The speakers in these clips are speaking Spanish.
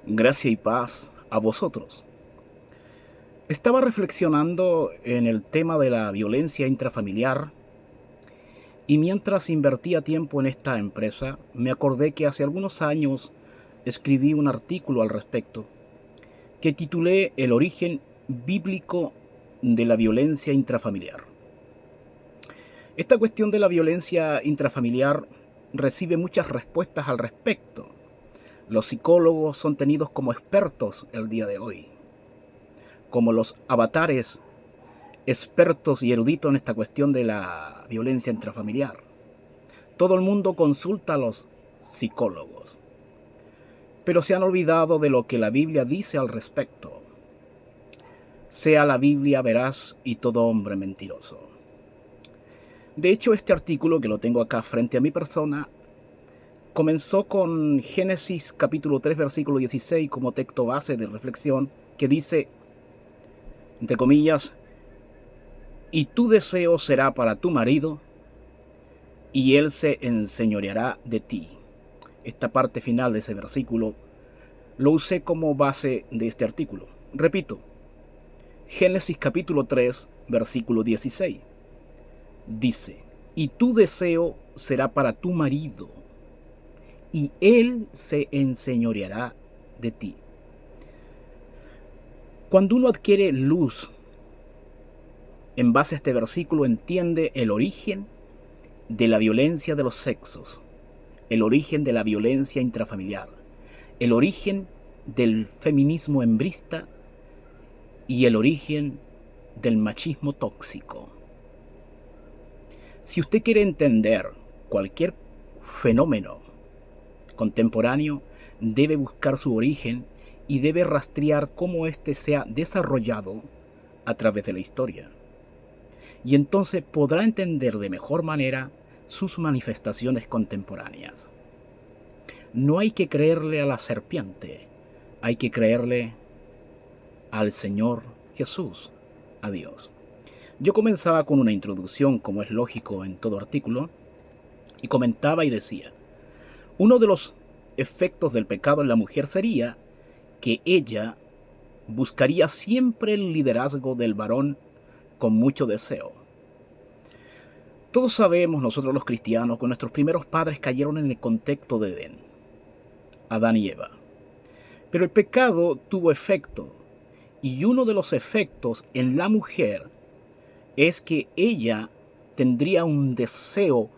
Gracia y paz a vosotros. Estaba reflexionando en el tema de la violencia intrafamiliar y mientras invertía tiempo en esta empresa, me acordé que hace algunos años escribí un artículo al respecto que titulé El origen bíblico de la violencia intrafamiliar. Esta cuestión de la violencia intrafamiliar recibe muchas respuestas al respecto. Los psicólogos son tenidos como expertos el día de hoy, como los avatares expertos y eruditos en esta cuestión de la violencia intrafamiliar. Todo el mundo consulta a los psicólogos, pero se han olvidado de lo que la Biblia dice al respecto. Sea la Biblia veraz y todo hombre mentiroso. De hecho, este artículo, que lo tengo acá frente a mi persona, comenzó con Génesis capítulo 3, versículo 16 como texto base de reflexión, que dice, entre comillas, y tu deseo será para tu marido, y él se enseñoreará de ti. Esta parte final de ese versículo lo usé como base de este artículo. Repito, Génesis capítulo 3, versículo 16. Dice, y tu deseo será para tu marido, y él se enseñoreará de ti. Cuando uno adquiere luz en base a este versículo, entiende el origen de la violencia de los sexos, el origen de la violencia intrafamiliar, el origen del feminismo hembrista y el origen del machismo tóxico. Si usted quiere entender cualquier fenómeno contemporáneo, debe buscar su origen y debe rastrear cómo éste se ha desarrollado a través de la historia. Y entonces podrá entender de mejor manera sus manifestaciones contemporáneas. No hay que creerle a la serpiente, hay que creerle al Señor Jesús, a Dios. Yo comenzaba con una introducción, como es lógico en todo artículo, y comentaba y decía, uno de los efectos del pecado en la mujer sería que ella buscaría siempre el liderazgo del varón con mucho deseo. Todos sabemos, nosotros los cristianos, que nuestros primeros padres cayeron en el contexto de Edén, Adán y Eva. Pero el pecado tuvo efecto, y uno de los efectos en la mujer es que ella tendría un deseo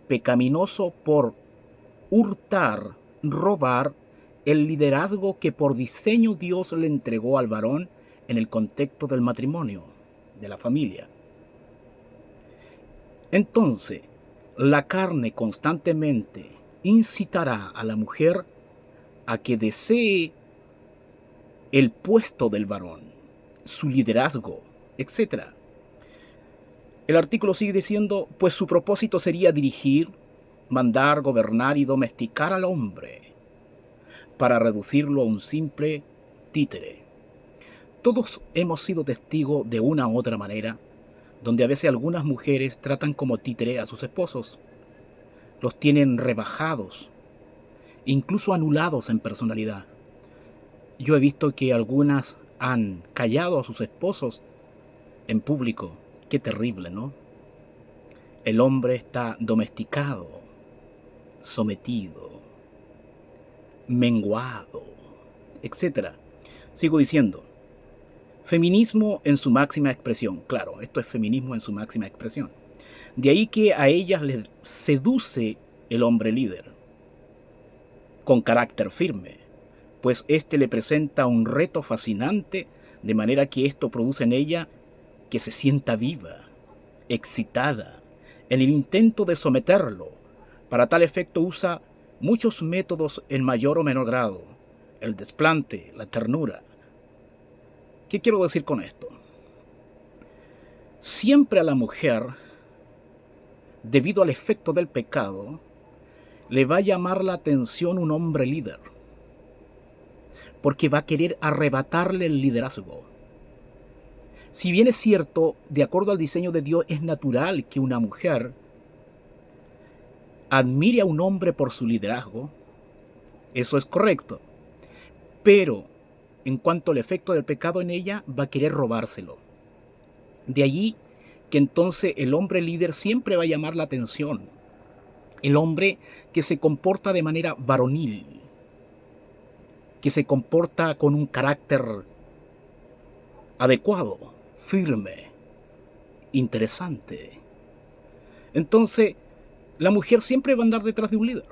pecaminoso por hurtar, robar el liderazgo que por diseño Dios le entregó al varón en el contexto del matrimonio, de la familia. Entonces, la carne constantemente incitará a la mujer a que desee el puesto del varón, su liderazgo, etc. El artículo sigue diciendo, pues su propósito sería dirigir, mandar, gobernar y domesticar al hombre para reducirlo a un simple títere. Todos hemos sido testigos de una u otra manera, donde a veces algunas mujeres tratan como títere a sus esposos, los tienen rebajados, incluso anulados en personalidad. Yo he visto que algunas han callado a sus esposos en público. Qué terrible, ¿no? El hombre está domesticado, sometido, menguado, etc. Sigo diciendo, feminismo en su máxima expresión. Claro, esto es feminismo en su máxima expresión. De ahí que a ellas les seduce el hombre líder, con carácter firme, pues éste le presenta un reto fascinante, de manera que esto produce en ella que se sienta viva, excitada, en el intento de someterlo. Para tal efecto usa muchos métodos en mayor o menor grado, el desplante, la ternura. ¿Qué quiero decir con esto? Siempre a la mujer, debido al efecto del pecado, le va a llamar la atención un hombre líder, porque va a querer arrebatarle el liderazgo. Si bien es cierto, de acuerdo al diseño de Dios, es natural que una mujer admire a un hombre por su liderazgo, eso es correcto, pero en cuanto al efecto del pecado en ella, va a querer robárselo. De allí que entonces el hombre líder siempre va a llamar la atención. El hombre que se comporta de manera varonil, que se comporta con un carácter adecuado, firme, interesante. Entonces, la mujer siempre va a andar detrás de un líder,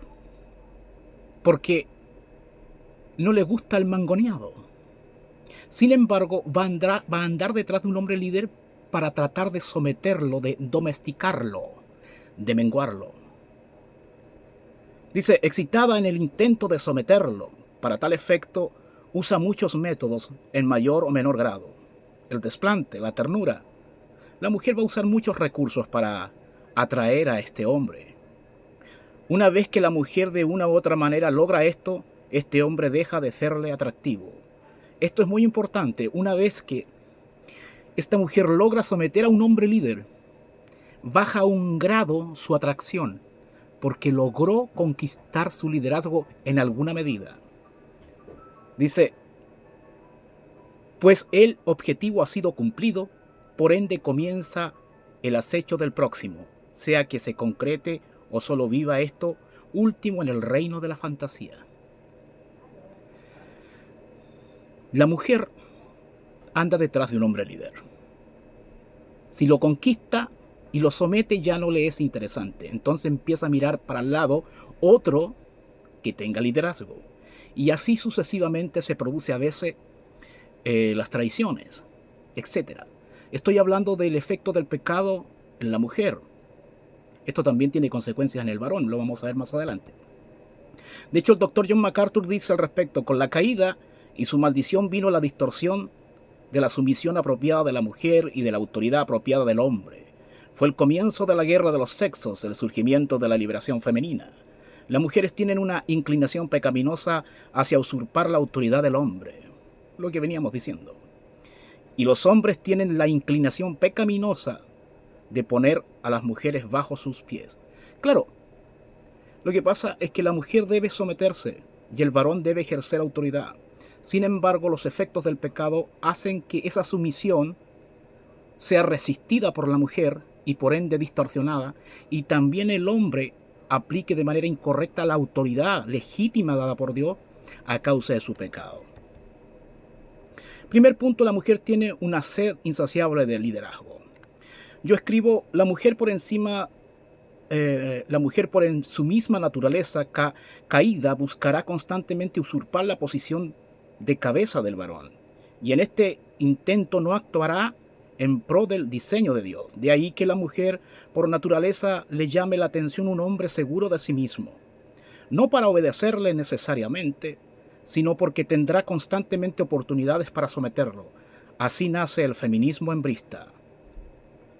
porque no le gusta el mangoneado. Sin embargo, va a andar detrás de un hombre líder para tratar de someterlo, de domesticarlo, de menguarlo. Dice, excitada en el intento de someterlo, para tal efecto usa muchos métodos en mayor o menor grado. El desplante, la ternura. La mujer va a usar muchos recursos para atraer a este hombre. Una vez que la mujer de una u otra manera logra esto, este hombre deja de serle atractivo. Esto es muy importante. Una vez que esta mujer logra someter a un hombre líder, baja un grado su atracción, porque logró conquistar su liderazgo en alguna medida. Dice, pues el objetivo ha sido cumplido, por ende comienza el acecho del próximo, sea que se concrete o solo viva esto último en el reino de la fantasía. La mujer anda detrás de un hombre líder. Si lo conquista y lo somete ya no le es interesante. Entonces empieza a mirar para el lado otro que tenga liderazgo. Y así sucesivamente se produce a veces las traiciones, etc. Estoy hablando del efecto del pecado en la mujer. Esto también tiene consecuencias en el varón, lo vamos a ver más adelante. De hecho, el doctor John MacArthur dice al respecto, con la caída y su maldición vino la distorsión de la sumisión apropiada de la mujer y de la autoridad apropiada del hombre. Fue el comienzo de la guerra de los sexos, el surgimiento de la liberación femenina. Las mujeres tienen una inclinación pecaminosa hacia usurpar la autoridad del hombre, lo que veníamos diciendo. Y los hombres tienen la inclinación pecaminosa de poner a las mujeres bajo sus pies. Claro, lo que pasa es que la mujer debe someterse y el varón debe ejercer autoridad. Sin embargo, los efectos del pecado hacen que esa sumisión sea resistida por la mujer y por ende distorsionada, y también el hombre aplique de manera incorrecta la autoridad legítima dada por Dios a causa de su pecado. Primer punto, la mujer tiene una sed insaciable de liderazgo. Yo escribo, la mujer por encima, en su misma naturaleza caída buscará constantemente usurpar la posición de cabeza del varón, y en este intento no actuará en pro del diseño de Dios. De ahí que la mujer por naturaleza le llame la atención un hombre seguro de sí mismo, no para obedecerle necesariamente, sino porque tendrá constantemente oportunidades para someterlo. Así nace el feminismo hembrista.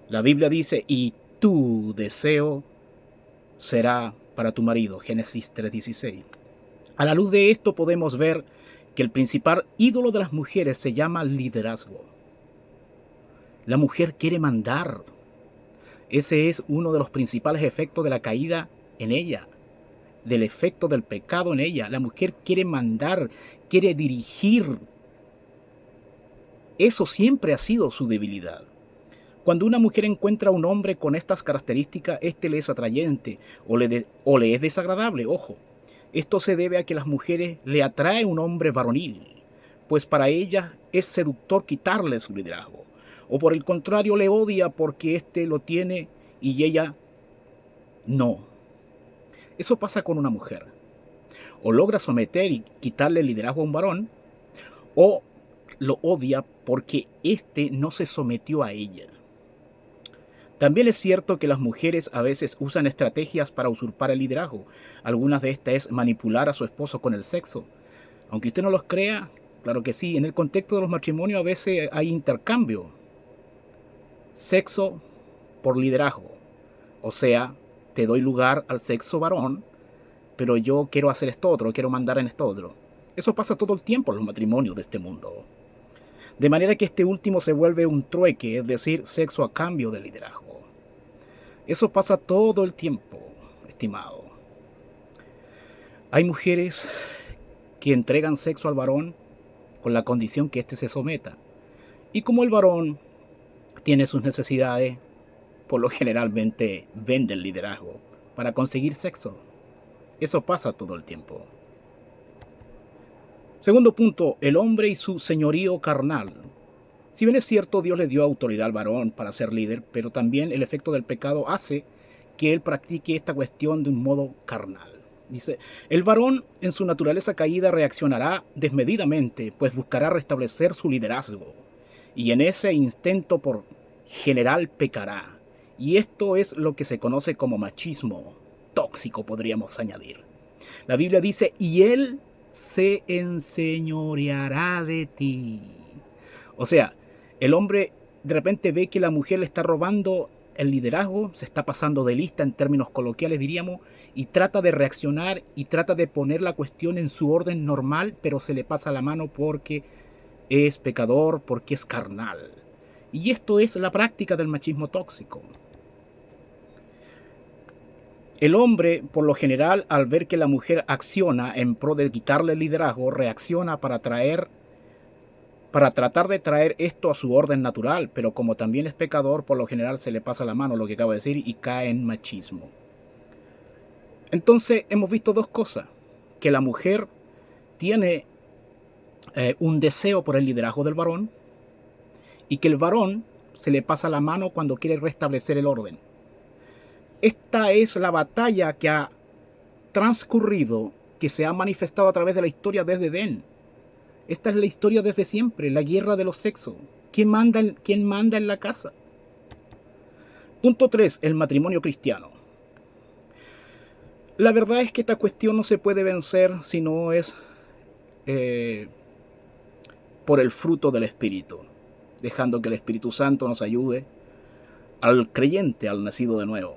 La Biblia dice, y tu deseo será para tu marido, Génesis 3:16. A la luz de esto podemos ver que el principal ídolo de las mujeres se llama liderazgo. La mujer quiere mandar. Ese es uno de los principales efectos de la caída en ella, del efecto del pecado en ella. La mujer quiere mandar, quiere dirigir. Eso siempre ha sido su debilidad. Cuando una mujer encuentra a un hombre con estas características, este le es atrayente o le es desagradable, ojo. Esto se debe a que las mujeres le atrae un hombre varonil, pues para ellas es seductor quitarle su liderazgo. O por el contrario, le odia porque éste lo tiene y ella no. Eso pasa con una mujer. O logra someter y quitarle el liderazgo a un varón, o lo odia porque éste no se sometió a ella. También es cierto que las mujeres a veces usan estrategias para usurpar el liderazgo. Algunas de estas es manipular a su esposo con el sexo. Aunque usted no los crea, claro que sí, en el contexto de los matrimonios a veces hay intercambio. Sexo por liderazgo. O sea, te doy lugar al sexo varón, pero yo quiero hacer esto otro, quiero mandar en esto otro. Eso pasa todo el tiempo en los matrimonios de este mundo. De manera que este último se vuelve un trueque, es decir, sexo a cambio de liderazgo. Eso pasa todo el tiempo, estimado. Hay mujeres que entregan sexo al varón con la condición que éste se someta. Y como el varón tiene sus necesidades, por lo generalmente vende el liderazgo para conseguir sexo. Eso pasa todo el tiempo. Segundo punto, el hombre y su señorío carnal. Si bien es cierto, Dios le dio autoridad al varón para ser líder, pero también el efecto del pecado hace que él practique esta cuestión de un modo carnal. Dice, el varón en su naturaleza caída reaccionará desmedidamente, pues buscará restablecer su liderazgo, y en ese intento por general pecará. Y esto es lo que se conoce como machismo tóxico, podríamos añadir. La Biblia dice, y él se enseñoreará de ti. O sea, el hombre de repente ve que la mujer le está robando el liderazgo, se está pasando de lista en términos coloquiales diríamos, y trata de reaccionar y trata de poner la cuestión en su orden normal, pero se le pasa la mano porque es pecador, porque es carnal. Y esto es la práctica del machismo tóxico. El hombre, por lo general, al ver que la mujer acciona en pro de quitarle el liderazgo, reacciona para tratar de traer esto a su orden natural, pero como también es pecador, por lo general se le pasa la mano, lo que acabo de decir, y cae en machismo. Entonces hemos visto dos cosas, que la mujer tiene un deseo por el liderazgo del varón y que el varón se le pasa la mano cuando quiere restablecer el orden. Esta es la batalla que ha transcurrido, que se ha manifestado a través de la historia desde Edén. Esta es la historia desde siempre, la guerra de los sexos. ¿Quién manda en la casa? Punto 3. El matrimonio cristiano. La verdad es que esta cuestión no se puede vencer si no es por el fruto del Espíritu, dejando que el Espíritu Santo nos ayude al creyente, al nacido de nuevo.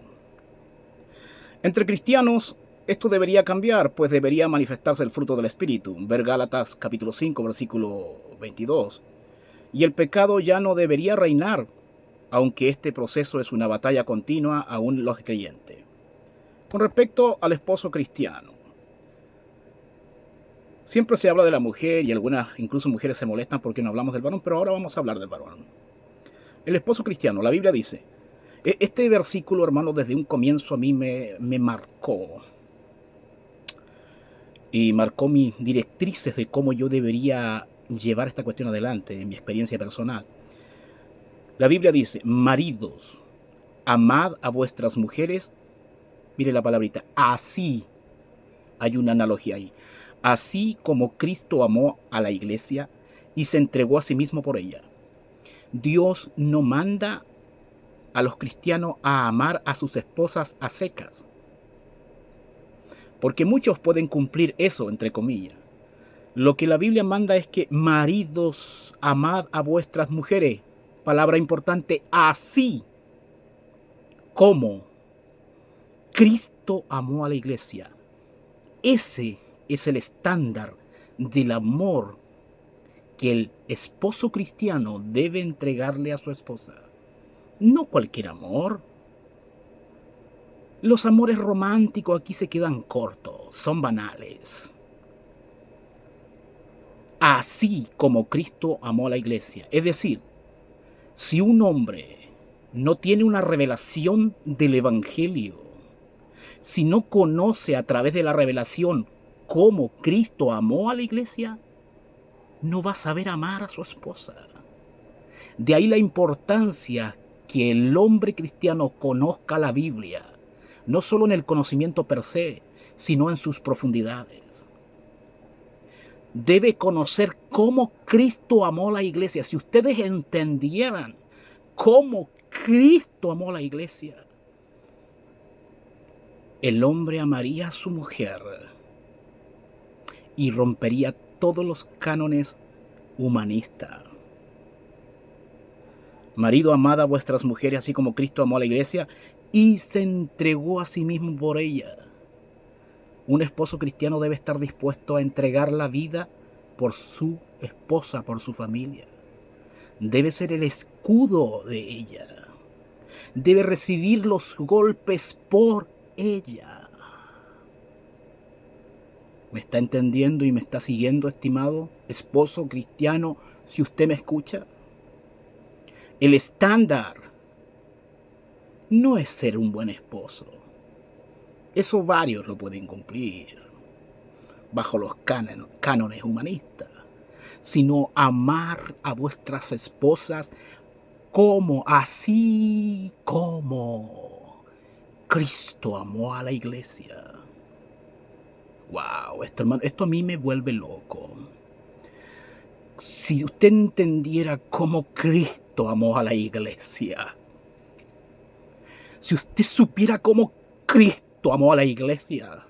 Entre cristianos, esto debería cambiar, pues debería manifestarse el fruto del Espíritu. Ver Gálatas capítulo 5, versículo 22. Y el pecado ya no debería reinar, aunque este proceso es una batalla continua aún los creyentes. Con respecto al esposo cristiano, siempre se habla de la mujer y algunas, incluso mujeres se molestan porque no hablamos del varón, pero ahora vamos a hablar del varón. El esposo cristiano, la Biblia dice, este versículo, hermano, desde un comienzo a mí me marcó. Y marcó mis directrices de cómo yo debería llevar esta cuestión adelante en mi experiencia personal. La Biblia dice, maridos, amad a vuestras mujeres. Mire la palabrita, así. Hay una analogía ahí. Así como Cristo amó a la iglesia y se entregó a sí mismo por ella. Dios no manda a los cristianos a amar a sus esposas a secas. Porque muchos pueden cumplir eso, entre comillas. Lo que la Biblia manda es que maridos, amad a vuestras mujeres. Palabra importante, así como Cristo amó a la iglesia. Ese es el estándar del amor que el esposo cristiano debe entregarle a su esposa. No cualquier amor. Los amores románticos aquí se quedan cortos, son banales. Así como Cristo amó a la iglesia. Es decir, si un hombre no tiene una revelación del Evangelio, si no conoce a través de la revelación cómo Cristo amó a la iglesia, no va a saber amar a su esposa. De ahí la importancia que el hombre cristiano conozca la Biblia, no solo en el conocimiento per se, sino en sus profundidades. Debe conocer cómo Cristo amó a la iglesia. Si ustedes entendieran cómo Cristo amó a la iglesia, el hombre amaría a su mujer y rompería todos los cánones humanistas. Marido, amad a vuestras mujeres así como Cristo amó a la iglesia y se entregó a sí mismo por ella. Un esposo cristiano debe estar dispuesto a entregar la vida por su esposa, por su familia. Debe ser el escudo de ella. Debe recibir los golpes por ella. ¿Me está entendiendo y me está siguiendo, estimado esposo cristiano, si usted me escucha? El estándar no es ser un buen esposo. Eso varios lo pueden cumplir bajo los cánones humanistas, sino amar a vuestras esposas así como Cristo amó a la iglesia. Wow, esto a mí me vuelve loco. Si usted entendiera cómo Cristo amó a la iglesia, si usted supiera cómo Cristo amó a la iglesia,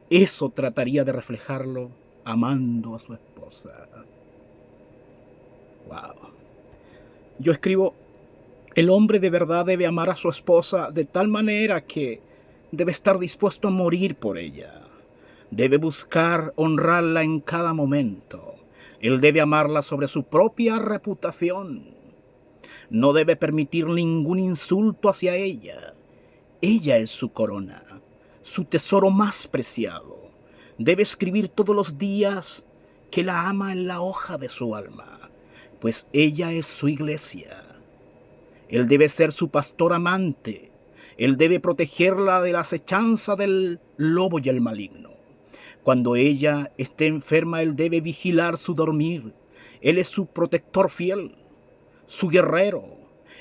eso trataría de reflejarlo amando a su esposa. Wow. Yo escribo, el hombre de verdad debe amar a su esposa de tal manera que debe estar dispuesto a morir por ella. Debe buscar honrarla en cada momento. Él debe amarla sobre su propia reputación. No debe permitir ningún insulto hacia ella. Ella es su corona, su tesoro más preciado. Debe escribir todos los días que la ama en la hoja de su alma, pues ella es su iglesia. Él debe ser su pastor amante. Él debe protegerla de la acechanza del lobo y el maligno. Cuando ella esté enferma, él debe vigilar su dormir. Él es su protector fiel, su guerrero.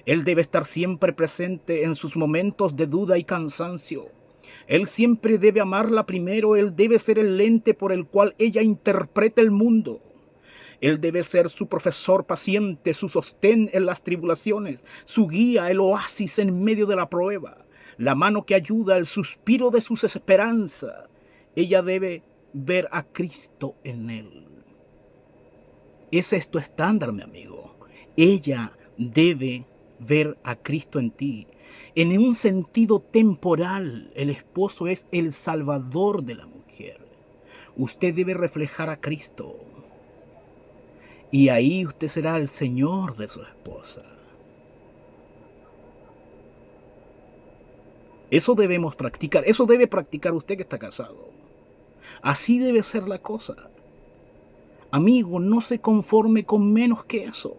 Él debe estar siempre presente en sus momentos de duda y cansancio. Él siempre debe amarla primero. Él debe ser el lente por el cual ella interpreta el mundo. Él debe ser su profesor paciente, su sostén en las tribulaciones, su guía, el oasis en medio de la prueba, la mano que ayuda, el suspiro de sus esperanzas. Ella debe ver a Cristo en él. Ese es tu estándar, mi amigo. Ella debe ver a Cristo en ti. En un sentido temporal, el esposo es el salvador de la mujer. Usted debe reflejar a Cristo. Y ahí usted será el Señor de su esposa. Eso debemos practicar. Eso debe practicar usted que está casado. Así debe ser la cosa. Amigo, no se conforme con menos que eso.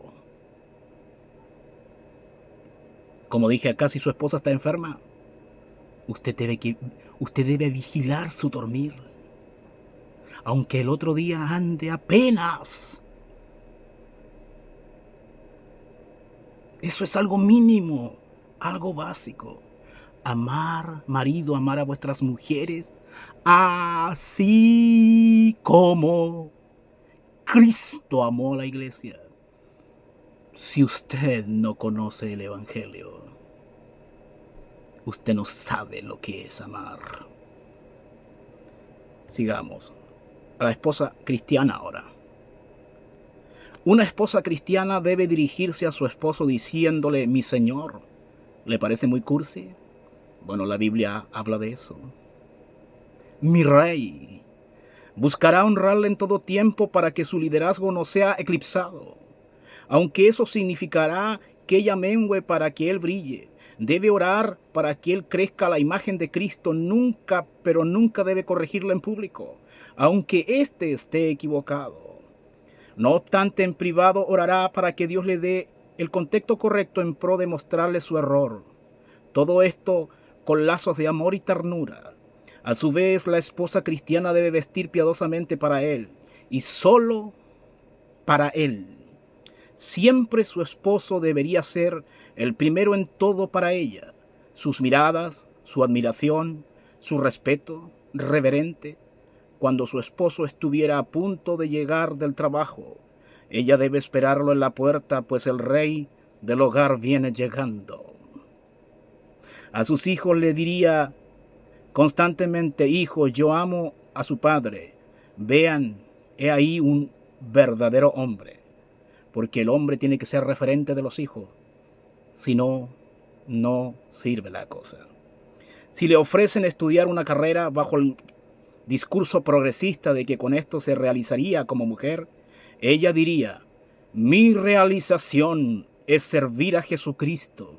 Como dije acá, si su esposa está enferma, usted debe vigilar su dormir. Aunque el otro día ande apenas. Eso es algo mínimo, algo básico. Marido, amar a vuestras mujeres, así como Cristo amó a la iglesia. Si usted no conoce el Evangelio, usted no sabe lo que es amar. Sigamos. A la esposa cristiana ahora. Una esposa cristiana debe dirigirse a su esposo diciéndole, mi Señor. ¿Le parece muy cursi? Bueno, la Biblia habla de eso. Mi Rey. Buscará honrarle en todo tiempo para que su liderazgo no sea eclipsado. Aunque eso significará que ella mengüe para que él brille. Debe orar para que él crezca a la imagen de Cristo. Pero nunca debe corregirla en público, aunque éste esté equivocado. No obstante, en privado orará para que Dios le dé el contexto correcto en pro de mostrarle su error. Todo esto con lazos de amor y ternura. A su vez, la esposa cristiana debe vestir piadosamente para él, y solo para él. Siempre su esposo debería ser el primero en todo para ella. Sus miradas, su admiración, su respeto reverente. Cuando su esposo estuviera a punto de llegar del trabajo, ella debe esperarlo en la puerta, pues el rey del hogar viene llegando. A sus hijos le diría constantemente, hijos, yo amo a su padre. Vean, he ahí un verdadero hombre, porque el hombre tiene que ser referente de los hijos. Si no, no sirve la cosa. Si le ofrecen estudiar una carrera bajo el discurso progresista de que con esto se realizaría como mujer, ella diría, mi realización es servir a Jesucristo,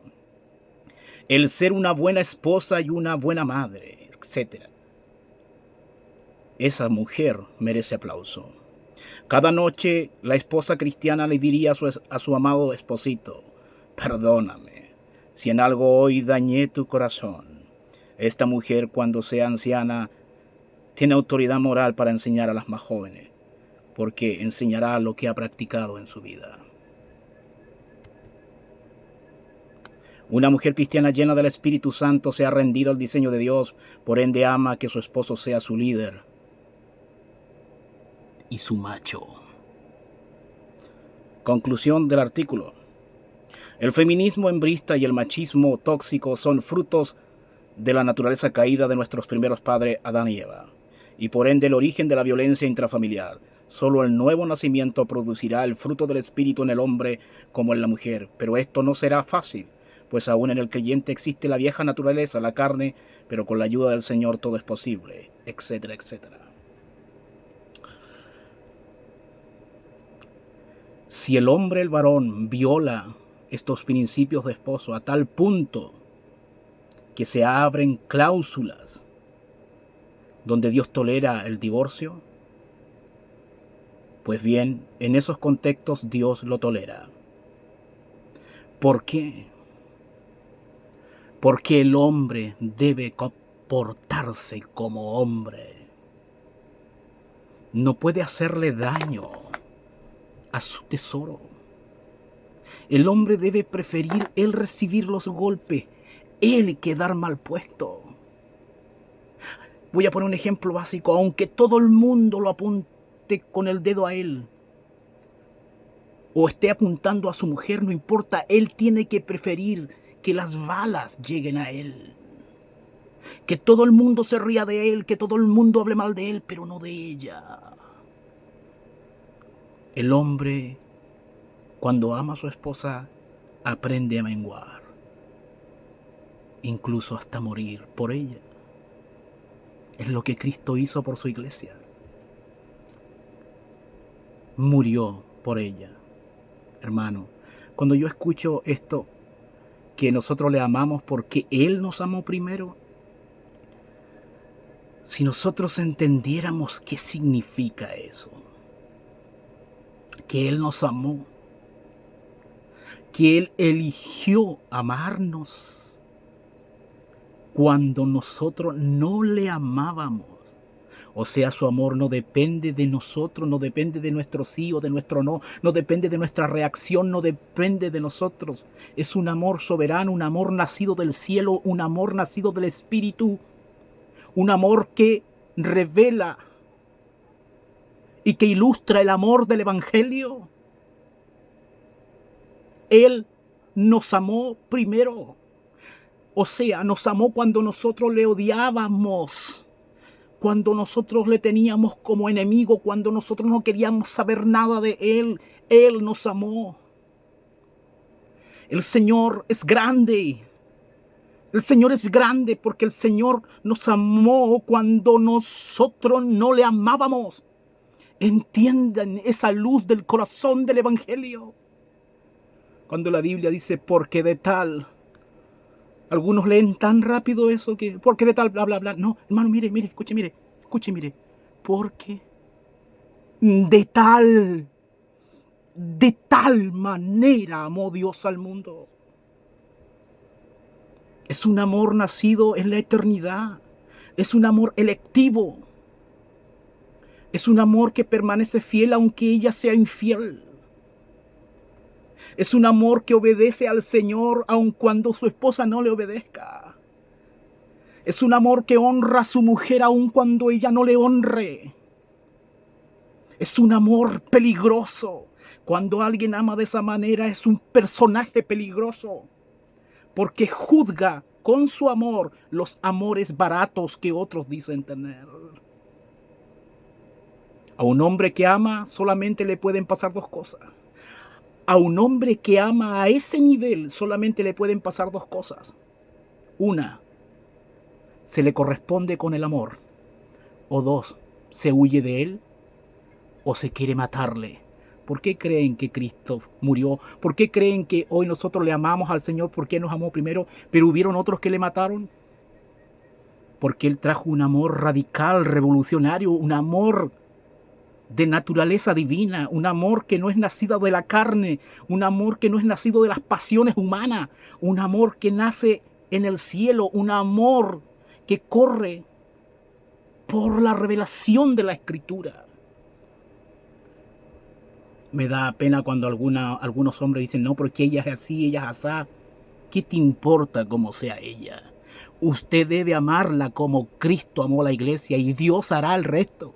el ser una buena esposa y una buena madre, etc. esa mujer merece aplauso. Cada noche la esposa cristiana le diría a su amado esposito: perdóname si en algo hoy dañé tu corazón. Esta mujer, cuando sea anciana, tiene autoridad moral para enseñar a las más jóvenes, porque enseñará lo que ha practicado en su vida. Una mujer cristiana llena del Espíritu Santo se ha rendido al diseño de Dios, por ende ama que su esposo sea su líder y su macho. Conclusión del artículo. El feminismo hembrista y el machismo tóxico son frutos de la naturaleza caída de nuestros primeros padres Adán y Eva, y por ende el origen de la violencia intrafamiliar. Solo el nuevo nacimiento producirá el fruto del Espíritu en el hombre como en la mujer, pero esto no será fácil, pues aún en el creyente existe la vieja naturaleza, la carne, pero con la ayuda del Señor todo es posible, etcétera, etcétera. Si el hombre, el varón, viola estos principios de esposo a tal punto que se abren cláusulas donde Dios tolera el divorcio, pues bien, en esos contextos Dios lo tolera. ¿Por qué? Porque el hombre debe comportarse como hombre. No puede hacerle daño a su tesoro. El hombre debe preferir él recibir los golpes, él quedar mal puesto. Voy a poner un ejemplo básico. Aunque todo el mundo lo apunte con el dedo a él, o esté apuntando a su mujer, no importa, él tiene que preferir que las balas lleguen a él. Que todo el mundo se ría de él, que todo el mundo hable mal de él, pero no de ella. El hombre, cuando ama a su esposa, aprende a menguar, incluso hasta morir por ella. Es lo que Cristo hizo por su iglesia. Murió por ella. Hermano, cuando yo escucho esto, que nosotros le amamos porque Él nos amó primero, si nosotros entendiéramos qué significa eso, que Él nos amó, que Él eligió amarnos cuando nosotros no le amábamos. O sea, su amor no depende de nosotros, no depende de nuestro sí o de nuestro no, no depende de nuestra reacción, no depende de nosotros. Es un amor soberano, un amor nacido del cielo, un amor nacido del Espíritu, un amor que revela y que ilustra el amor del Evangelio. Él nos amó primero. O sea, nos amó cuando nosotros le odiábamos, cuando nosotros le teníamos como enemigo, cuando nosotros no queríamos saber nada de Él. Él nos amó. El Señor es grande. El Señor es grande porque el Señor nos amó cuando nosotros no le amábamos. Entiendan esa luz del corazón del Evangelio. Cuando la Biblia dice, porque de tal... Algunos leen tan rápido eso que... Porque de tal, bla, bla, bla. No, hermano, mire, escuche, mire. Porque de tal manera amó Dios al mundo. Es un amor nacido en la eternidad. Es un amor electivo. Es un amor que permanece fiel aunque ella sea infiel. Es un amor que obedece al Señor aun cuando su esposa no le obedezca. Es un amor que honra a su mujer aun cuando ella no le honre. Es un amor peligroso. Cuando alguien ama de esa manera es un personaje peligroso, porque juzga con su amor los amores baratos que otros dicen tener. A un hombre que ama solamente le pueden pasar dos cosas. A un hombre que ama a ese nivel solamente le pueden pasar dos cosas. Una, se le corresponde con el amor. O dos, se huye de él o se quiere matarle. ¿Por qué creen que Cristo murió? ¿Por qué creen que hoy nosotros le amamos al Señor porque nos amó primero, pero hubieron otros que le mataron? porque Él trajo un amor radical, revolucionario, un amor de naturaleza divina, un amor que no es nacido de la carne, un amor que no es nacido de las pasiones humanas, un amor que nace en el cielo, un amor que corre por la revelación de la Escritura. Me da pena cuando algunos hombres dicen, no, porque ella es así, ella es asá. ¿Qué te importa cómo sea ella? Usted debe amarla como Cristo amó a la iglesia y Dios hará el resto.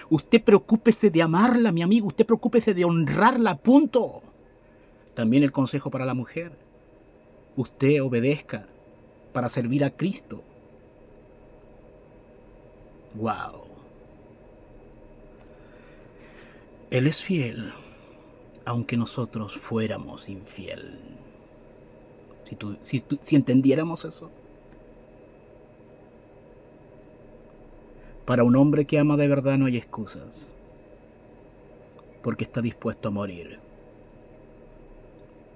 Usted preocúpese de amarla, mi amigo. Usted preocúpese de honrarla, punto. También el consejo para la mujer. Usted obedezca para servir a Cristo. Wow. Él es fiel, aunque nosotros fuéramos infiel. Si entendiéramos eso. Para un hombre que ama de verdad no hay excusas, porque está dispuesto a morir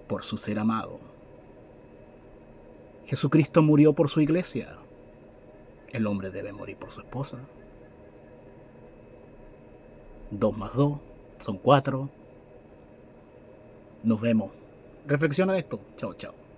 por su ser amado. Jesucristo murió por su iglesia. El hombre debe morir por su esposa. 2 más 2 son 4. Nos vemos. Reflexiona de esto. Chao, chao.